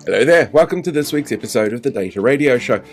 Hello there, welcome to this week's episode of the Data Radio Show.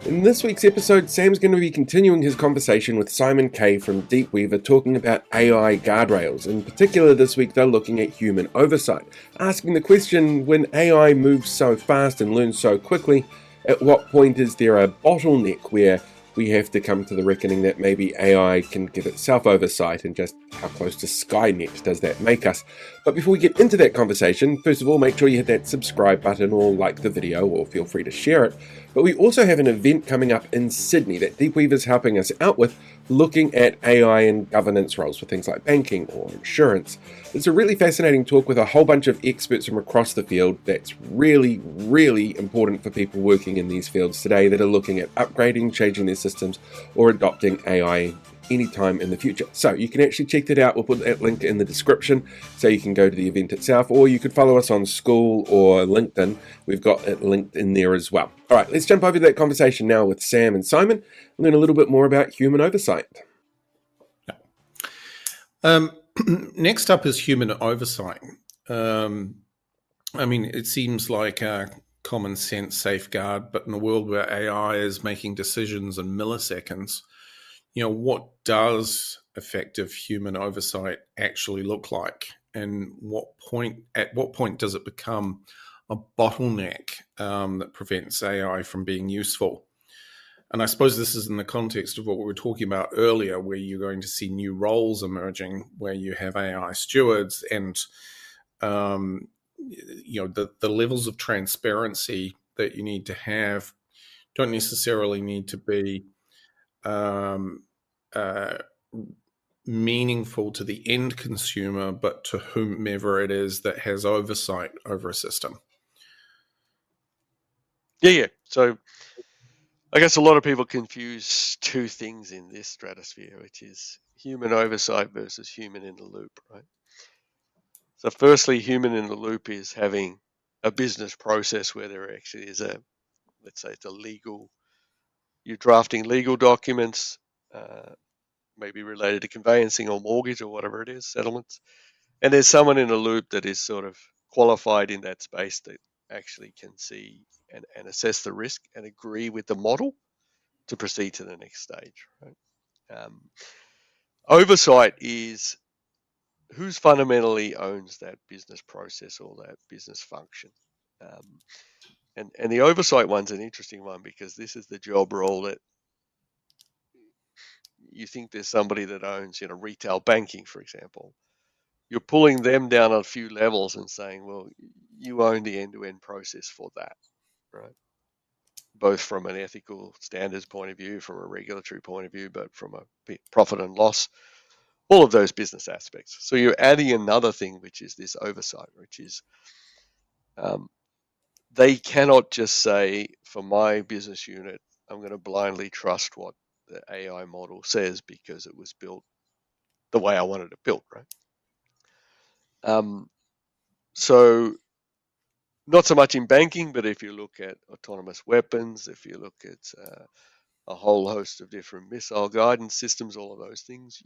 In this week's episode, Sam's going to be continuing his conversation with Simon Kaye from DeepWeaver talking about AI guardrails. In particular, this week they're looking at human oversight, asking the question, when AI moves so fast and learns so quickly, at what point is there a bottleneck where we have to come to the reckoning that maybe AI can give itself oversight, and just how close to Skynet does that make us? But before we get into that conversation, first of all, make sure you hit that subscribe button or like the video, or feel free to share it. But we also have an event coming up in Sydney that DeepWeaver's helping us out with, looking at AI and governance roles for things like banking or insurance. It's a really fascinating talk with a whole bunch of experts from across the field that's really, really important for people working in these fields today that are looking at upgrading, changing their systems, or adopting AI anytime in the future. So you can actually check that out. We'll put that link in the description so you can go to the event itself, or you could follow us on School or LinkedIn. We've got it linked in there as well. All right, let's jump over to that conversation now with Sam and Simon and learn a little bit more about human oversight. Next up is human oversight. It seems like a common sense safeguard, but in a world where AI is making decisions in milliseconds, what does effective human oversight actually look like? And at what point does it become a bottleneck that prevents AI from being useful? And I suppose this is in the context of what we were talking about earlier, where you're going to see new roles emerging, where you have AI stewards, and the levels of transparency that you need to have don't necessarily need to be meaningful to the end consumer, but to whomever it is that has oversight over a system. Yeah. So I guess a lot of people confuse two things in this stratosphere, which is human oversight versus human in the loop, right? So firstly, human in the loop is having a business process where there actually is let's say it's a legal, you're drafting legal documents, maybe related to conveyancing or mortgage or whatever it is, settlements. And there's someone in the loop that is sort of qualified in that space that actually can see and assess the risk and agree with the model to proceed to the next stage. Right? Oversight is who's fundamentally owns that business process or that business function. And the oversight one's an interesting one, because this is the job role that you think there's somebody that owns, retail banking, for example. You're pulling them down a few levels and saying, well, you own the end-to-end process for that, right? Both from an ethical standards point of view, from a regulatory point of view, but from a profit and loss, all of those business aspects. So you're adding another thing, which is this oversight, which is they cannot just say, for my business unit, I'm going to blindly trust what the AI model says because it was built the way I wanted it built, right? So not so much in banking, but if you look at autonomous weapons, if you look at a whole host of different missile guidance systems, all of those things,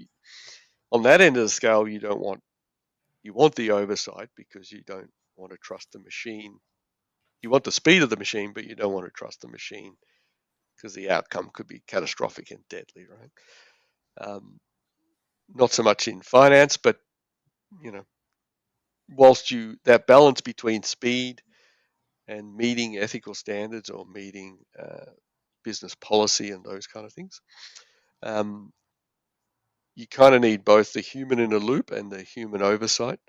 on that end of the scale, you want the oversight because you don't want to trust the machine. You want the speed of the machine, but you don't want to trust the machine because the outcome could be catastrophic and deadly, right? Not so much in finance, but whilst that balance between speed and meeting ethical standards or meeting business policy and those kind of things, you kind of need both the human in the loop and the human oversight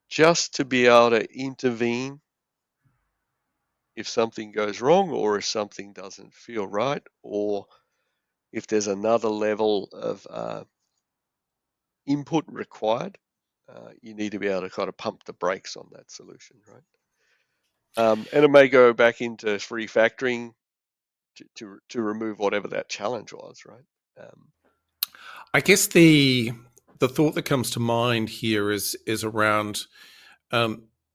just to be able to intervene if something goes wrong, or if something doesn't feel right, or if there's another level of input required. You need to be able to kind of pump the brakes on that solution, right? And it may go back into refactoring to remove whatever that challenge was, right? I guess the thought that comes to mind here is around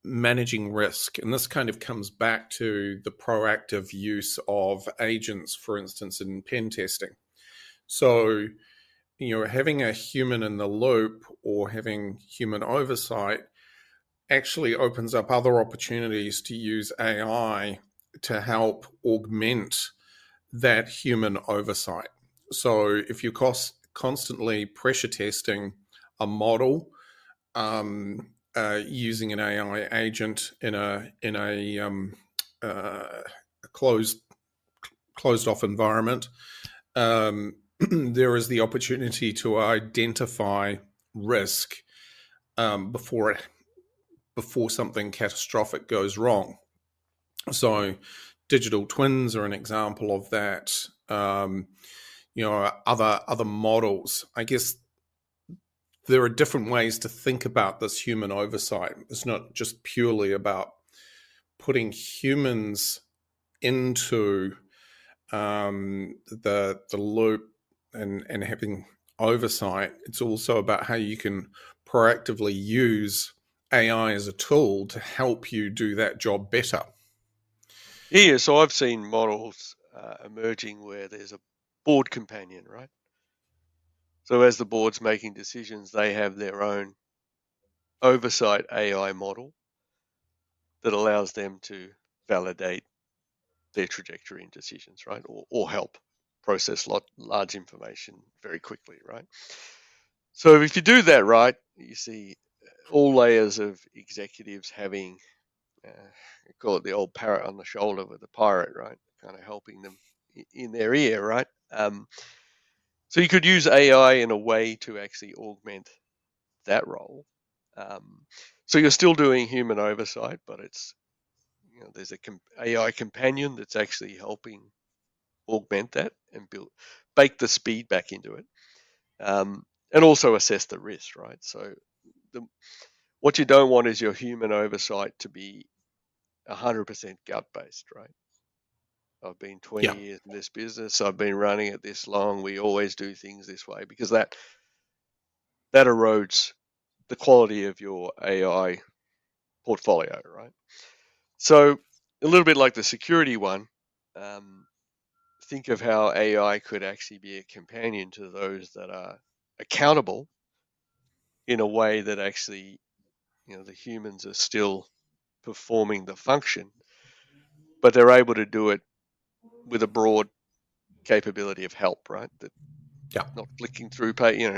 managing risk, and this kind of comes back to the proactive use of agents, for instance, in pen testing. So, having a human in the loop or having human oversight actually opens up other opportunities to use AI to help augment that human oversight. So if you're constantly pressure testing a model using an AI agent in a closed off environment, there is the opportunity to identify risk before something catastrophic goes wrong. So digital twins are an example of that. Other models. I guess there are different ways to think about this human oversight. It's not just purely about putting humans into the loop and having oversight. It's also about how you can proactively use AI as a tool to help you do that job better. Yeah, so I've seen models emerging where there's a board companion, right? So as the board's making decisions, they have their own oversight AI model that allows them to validate their trajectory and decisions, right? Or help process large information very quickly, right? So if you do that right, you see all layers of executives having, call it the old parrot on the shoulder with the pirate, right? Kind of helping them in their ear, right? So you could use AI in a way to actually augment that role. So you're still doing human oversight, but it's, there's a AI companion that's actually helping augment that and bake the speed back into it, and also assess the risk, right? So what you don't want is your human oversight to be 100% gut-based, right? I've been 20 years in this business. I've been running it this long. We always do things this way, because that erodes the quality of your AI portfolio, right? So a little bit like the security one, think of how AI could actually be a companion to those that are accountable in a way that actually, the humans are still performing the function, but they're able to do it with a broad capability of help, right? That not flicking through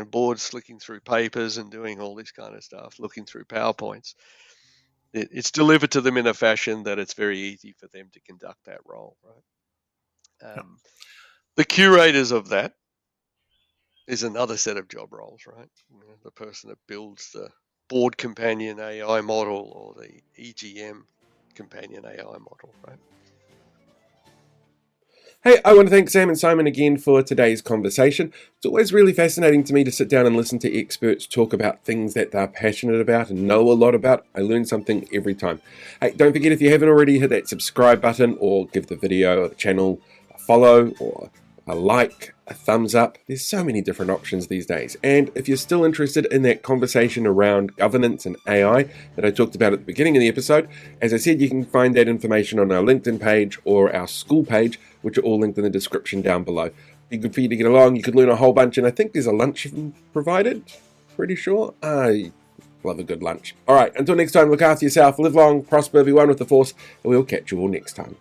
boards, flicking through papers and doing all this kind of stuff, looking through PowerPoints. It's delivered to them in a fashion that it's very easy for them to conduct that role, right? The curators of that is another set of job roles, right? The person that builds the board companion AI model or the EGM companion AI model, right? Hey, I want to thank Sam and Simon again for today's conversation. It's always really fascinating to me to sit down and listen to experts talk about things that they're passionate about and know a lot about. I learn something every time. Hey, don't forget, if you haven't already, hit that subscribe button or give the video or the channel a follow or a like, a thumbs up. There's so many different options these days. And if you're still interested in that conversation around governance and AI that I talked about at the beginning of the episode, as I said, you can find that information on our LinkedIn page or our school page, which are all linked in the description down below. Be good for you to get along. You could learn a whole bunch, and I think there's a lunch provided. Pretty sure. I love a good lunch. All right, until next time, look after yourself. Live long, prosper, everyone with the force, and we'll catch you all next time.